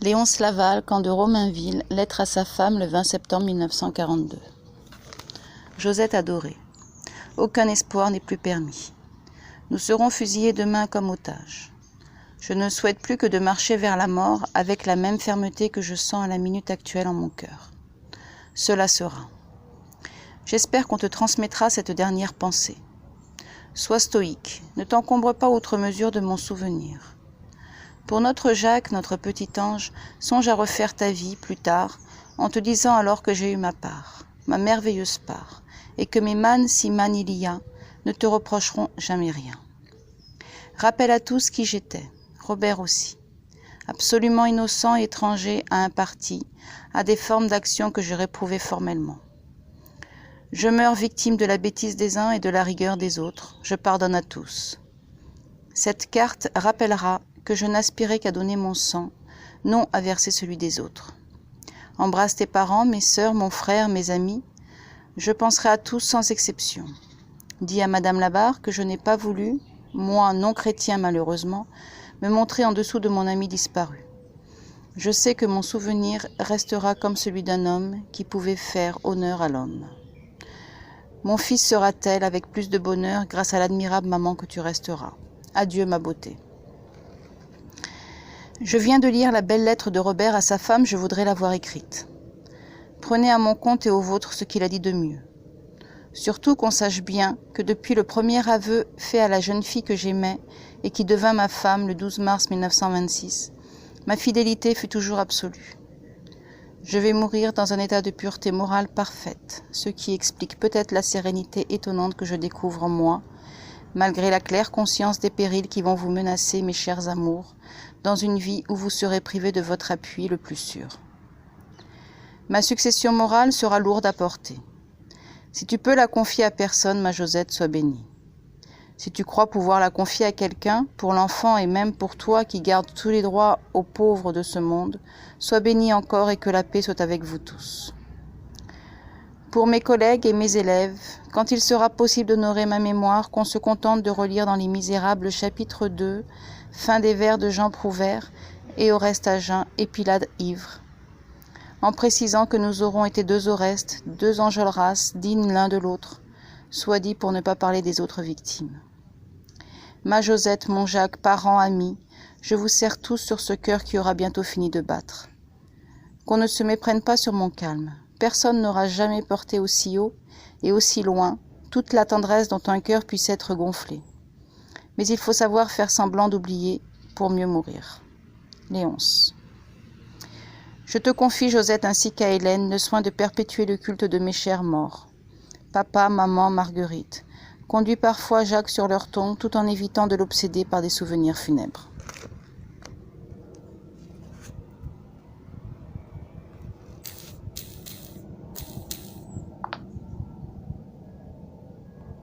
Léonce Laval, camp de Romainville, lettre à sa femme le 20 septembre 1942. Josette adorée, aucun espoir n'est plus permis. Nous serons fusillés demain comme otages. Je ne souhaite plus que de marcher vers la mort avec la même fermeté que je sens à la minute actuelle en mon cœur. Cela sera. J'espère qu'on te transmettra cette dernière pensée. Sois stoïque, ne t'encombre pas outre mesure de mon souvenir. Pour notre Jacques, notre petit ange, songe à refaire ta vie plus tard, en te disant alors que j'ai eu ma part, ma merveilleuse part, et que mes mânes, si mânes il y a, ne te reprocheront jamais rien. Rappelle à tous qui j'étais, Robert aussi, absolument innocent et étranger à un parti, à des formes d'action que je réprouvais formellement. Je meurs victime de la bêtise des uns et de la rigueur des autres, je pardonne à tous. Cette carte rappellera que je n'aspirais qu'à donner mon sang, non à verser celui des autres. Embrasse tes parents, mes sœurs, mon frère, mes amis. Je penserai à tous sans exception. Dis à Madame Labarre que je n'ai pas voulu, moi non chrétien malheureusement, me montrer en dessous de mon ami disparu. Je sais que mon souvenir restera comme celui d'un homme qui pouvait faire honneur à l'homme. Mon fils sera tel avec plus de bonheur grâce à l'admirable maman que tu resteras. Adieu ma beauté. Je viens de lire la belle lettre de Robert à sa femme, je voudrais l'avoir écrite. Prenez à mon compte et au vôtre ce qu'il a dit de mieux. Surtout qu'on sache bien que depuis le premier aveu fait à la jeune fille que j'aimais et qui devint ma femme le 12 mars 1926, ma fidélité fut toujours absolue. Je vais mourir dans un état de pureté morale parfaite, ce qui explique peut-être la sérénité étonnante que je découvre en moi, malgré la claire conscience des périls qui vont vous menacer, mes chers amours, dans une vie où vous serez privés de votre appui le plus sûr. Ma succession morale sera lourde à porter. Si tu peux la confier à personne, ma Josette, sois bénie. Si tu crois pouvoir la confier à quelqu'un, pour l'enfant et même pour toi qui garde tous les droits aux pauvres de ce monde, sois bénie encore et que la paix soit avec vous tous. Pour mes collègues et mes élèves, quand il sera possible d'honorer ma mémoire, qu'on se contente de relire dans Les Misérables chapitre 2, fin des vers de Jean Prouvaire, et au reste à jeun et Pilade ivre, en précisant que nous aurons été deux Orestes, deux Enjolras, dignes l'un de l'autre, soit dit pour ne pas parler des autres victimes. Ma Josette, mon Jacques, parents, amis, je vous serre tous sur ce cœur qui aura bientôt fini de battre. Qu'on ne se méprenne pas sur mon calme. Personne n'aura jamais porté aussi haut et aussi loin toute la tendresse dont un cœur puisse être gonflé. Mais il faut savoir faire semblant d'oublier pour mieux mourir. Léonce. Je te confie, Josette, ainsi qu'à Hélène, le soin de perpétuer le culte de mes chers morts. Papa, maman, Marguerite. Conduis parfois Jacques sur leur tombe tout en évitant de l'obséder par des souvenirs funèbres.